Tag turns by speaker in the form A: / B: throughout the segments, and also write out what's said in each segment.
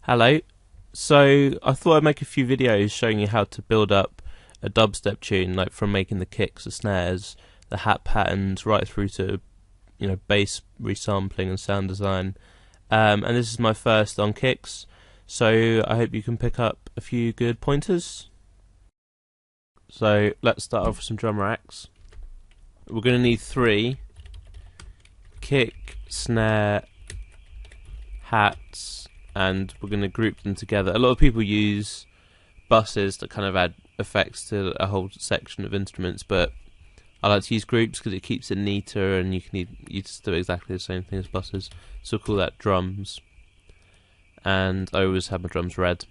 A: Hello. So I thought I'd make a few videos showing you how to build up a dubstep tune, like from making the kicks, the snares, the hat patterns, right through to bass resampling and sound design. And this is my first on kicks, so I hope you can pick up a few good pointers. So let's start off with some drum racks. We're going to need 3: kick, snare, hats, and we're going to group them together. A lot of people use buses that kind of add effects to a whole section of instruments, but I like to use groups because it keeps it neater, and you just do exactly the same thing as buses. So we'll call that drums. And I always have my drums red.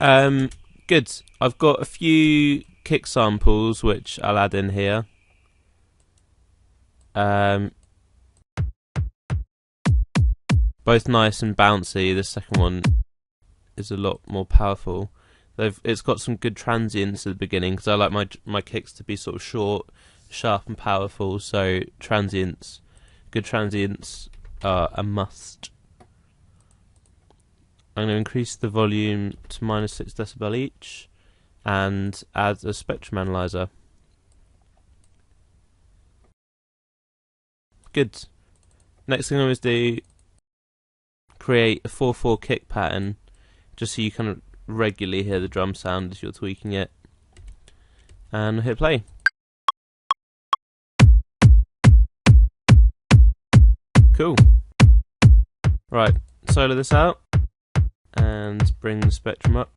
A: Good. I've got a few kick samples which I'll add in here. Both nice and bouncy. The second one is a lot more powerful. It's got some good transients at the beginning because I like my kicks to be sort of short, sharp and powerful. So good transients are a must. I'm going to increase the volume to -6 decibel each and add a spectrum analyzer. Good. Next thing I always do, create a 4/4 kick pattern, just so you kind of regularly hear the drum sound as you're tweaking it. And hit play. Cool. Right, solo this out and bring the spectrum up.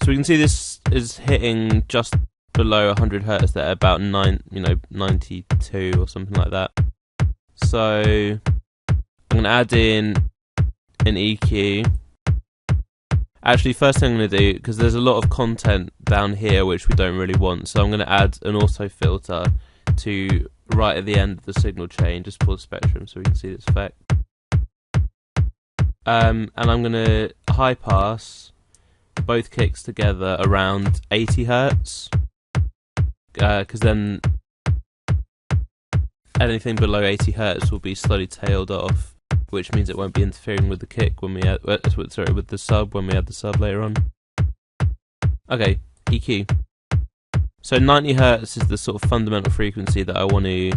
A: So we can see this is hitting just below 100 Hz there, about 92 or something like that. So I'm going to add in an EQ. Actually, first thing I'm going to do, because there's a lot of content down here which we don't really want, so I'm going to add an auto filter to right at the end of the signal chain, just for the spectrum, so we can see this effect. And I'm going to high pass both kicks together around 80 Hz, because then anything below 80 Hz will be slowly tailed off, which means it won't be interfering with the kick when we add, with the sub when we add the sub later on. Okay, EQ. So 90 Hz is the sort of fundamental frequency that I want to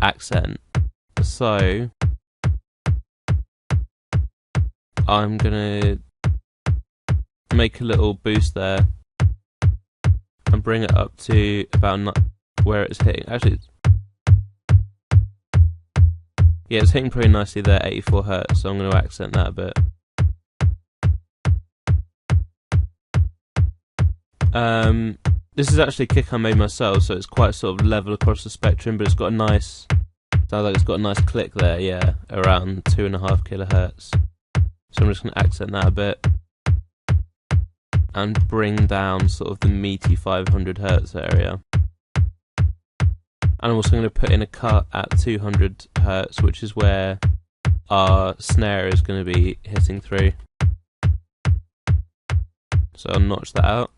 A: accent. So I'm gonna make a little boost there and bring it up to about where it's hitting. Actually, yeah, it's hitting pretty nicely there, 84 Hz, so I'm going to accent that a bit. This is actually a kick I made myself, so it's quite sort of level across the spectrum, but it's got a nice, sounds like it's got a nice click there, yeah, around 2.5 kHz. So I'm just going to accent that a bit and bring down sort of the meaty 500 Hz area. And I'm also going to put in a cut at 200 Hz, which is where our snare is going to be hitting through. So I'll notch that out.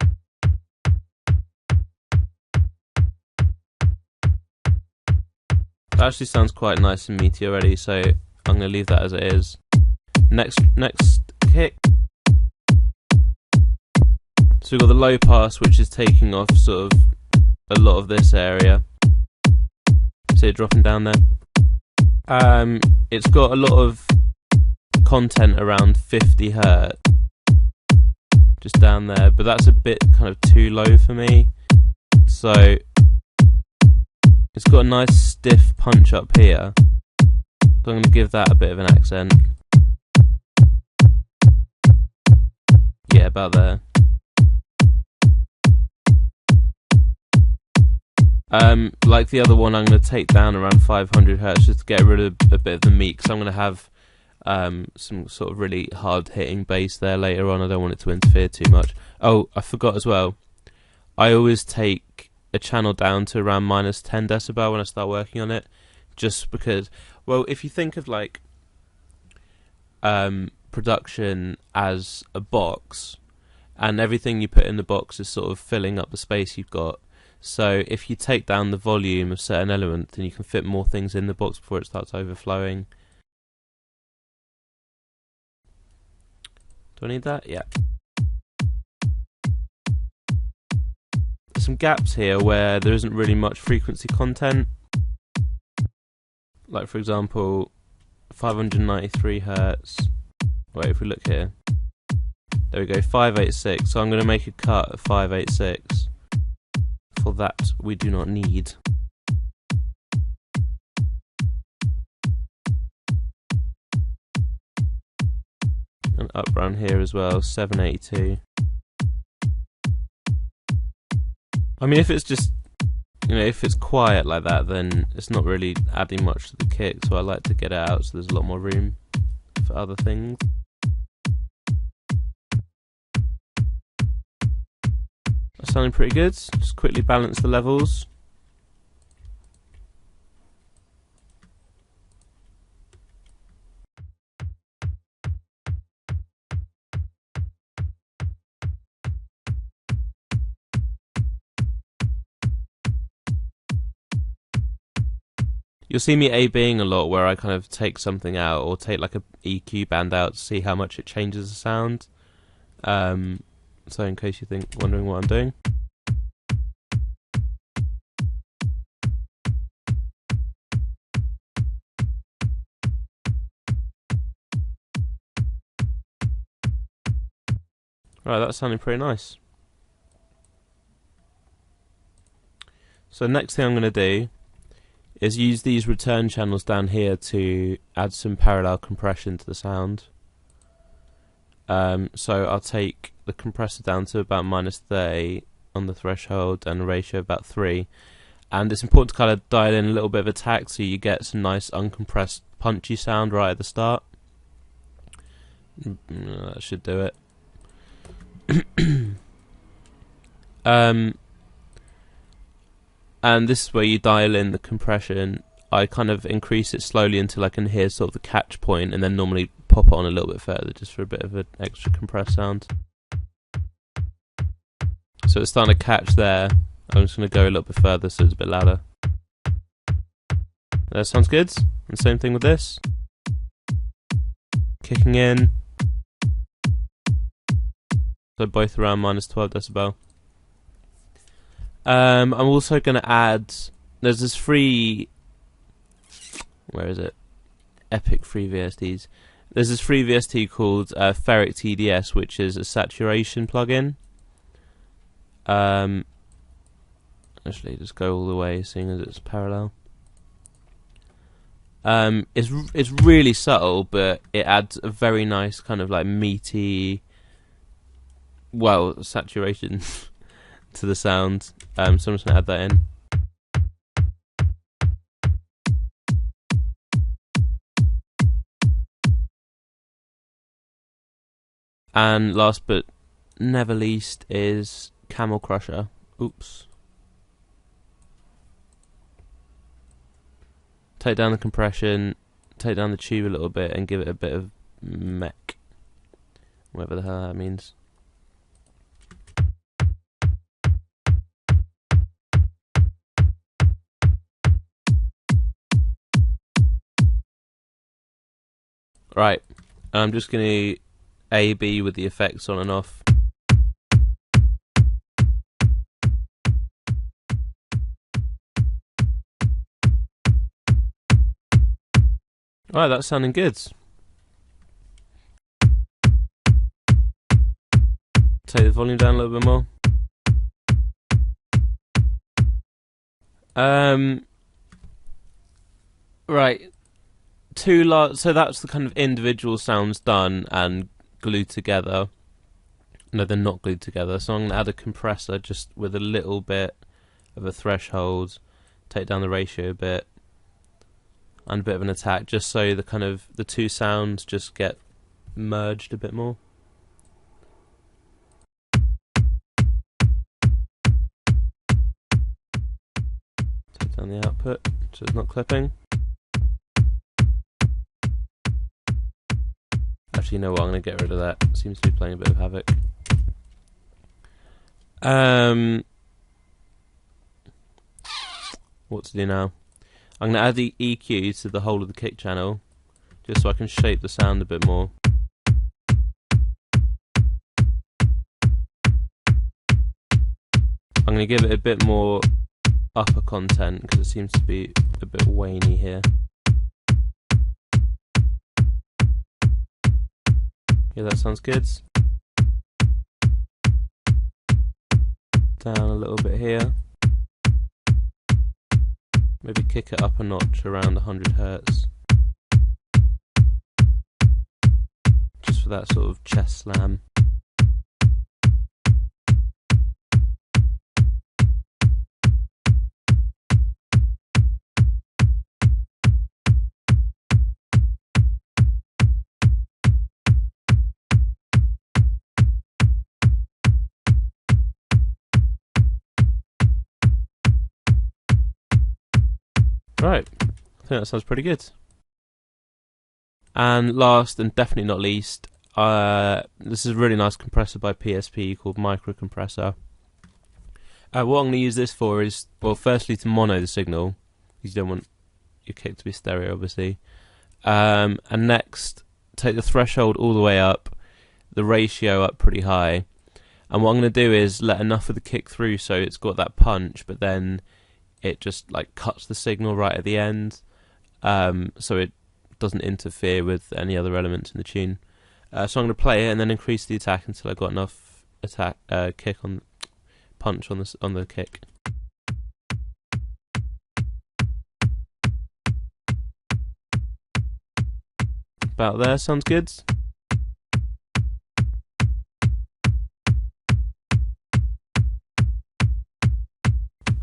A: That actually sounds quite nice and meaty already, so I'm going to leave that as it is. Next kick. So we've got the low pass, which is taking off sort of a lot of this area. See it dropping down there. It's got a lot of content around 50 Hz, just down there, but that's a bit kind of too low for me. So it's got a nice stiff punch up here, so I'm going to give that a bit of an accent. Yeah, about there. Like the other one, I'm going to take down around 500 Hz just to get rid of a bit of the meat, because I'm going to have some sort of really hard hitting bass there later on. I don't want it to interfere too much. Oh, I forgot as well, I always take a channel down to around -10 decibel when I start working on it, just because, well, if you think of like production as a box, and everything you put in the box is sort of filling up the space you've got. So if you take down the volume of certain elements, then you can fit more things in the box before it starts overflowing. Do I need that? Yeah. There's some gaps here where there isn't really much frequency content. Like for example, 593 Hertz. Wait, if we look here. There we go, 586. So I'm going to make a cut of 586. For that, we do not need. And up around here as well, 782. I mean, if it's just, you know, if it's quiet like that, then it's not really adding much to the kick, so I like to get it out so there's a lot more room for other things. That's sounding pretty good. Just quickly balance the levels. You'll see me A-Bing a lot where I kind of take something out or take like a EQ band out to see how much it changes the sound. So in case you're wondering what I'm doing. Right, that's sounding pretty nice. So next thing I'm going to do is use these return channels down here to add some parallel compression to the sound. So I'll take the compressor down to about -30 on the threshold and a ratio of about 3. And it's important to kind of dial in a little bit of attack so you get some nice uncompressed punchy sound right at the start. That should do it. And this is where you dial in the compression. I kind of increase it slowly until I can hear sort of the catch point, and then normally pop it on a little bit further just for a bit of an extra compressed sound. So it's starting to catch there. I'm just going to go a little bit further so it's a bit louder. That sounds good. And same thing with this. Kicking in. So both around -12 decibel. I'm also going to add, there's this free, where is it? Epic free VSTs. There's this free VST called Ferric TDS, which is a saturation plugin. Actually, just go all the way, seeing as it's parallel. It's really subtle, but it adds a very nice kind of like meaty, well, saturation to the sound. So I'm just going to add that in. And last but never least is Camel Crusher. Oops. Take down the compression, take down the tube a little bit and give it a bit of mech. Whatever the hell that means. Right, I'm just going to A-B with the effects on and off. Right, that's sounding good. Take the volume down a little bit more. Right. So that's the kind of individual sounds done and glued together. No, they're not glued together. So I'm going to add a compressor just with a little bit of a threshold, take down the ratio a bit, and a bit of an attack, just so the kind of the two sounds just get merged a bit more. Take down the output so it's not clipping. Actually, you know what? I'm going to get rid of that. It seems to be playing a bit of havoc. What to do now? I'm going to add the EQ to the whole of the kick channel, just so I can shape the sound a bit more. I'm going to give it a bit more upper content because it seems to be a bit waney here. Yeah, that sounds good. Down a little bit here. Maybe kick it up a notch around 100 Hz. Just for that sort of chest slam. Right, I think that sounds pretty good. And last and definitely not least, this is a really nice compressor by PSP called Micro Compressor. What I'm going to use this for is, well, firstly to mono the signal, because you don't want your kick to be stereo, obviously. And next, take the threshold all the way up, the ratio up pretty high. And what I'm going to do is let enough of the kick through so it's got that punch, but then it just like cuts the signal right at the end, so it doesn't interfere with any other elements in the tune. So I'm going to play it and then increase the attack until I got enough attack kick on punch on the kick. About there, sounds good.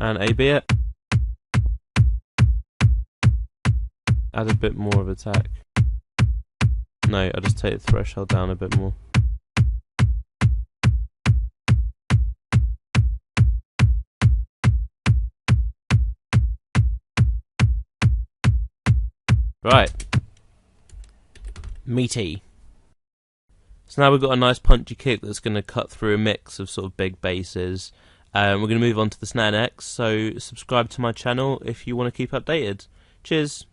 A: And A-B it. Add a bit more of attack. No, I'll just take the threshold down a bit more. Right. Meaty. So now we've got a nice punchy kick that's going to cut through a mix of sort of big basses. We're going to move on to the snare next, so subscribe to my channel if you want to keep updated. Cheers!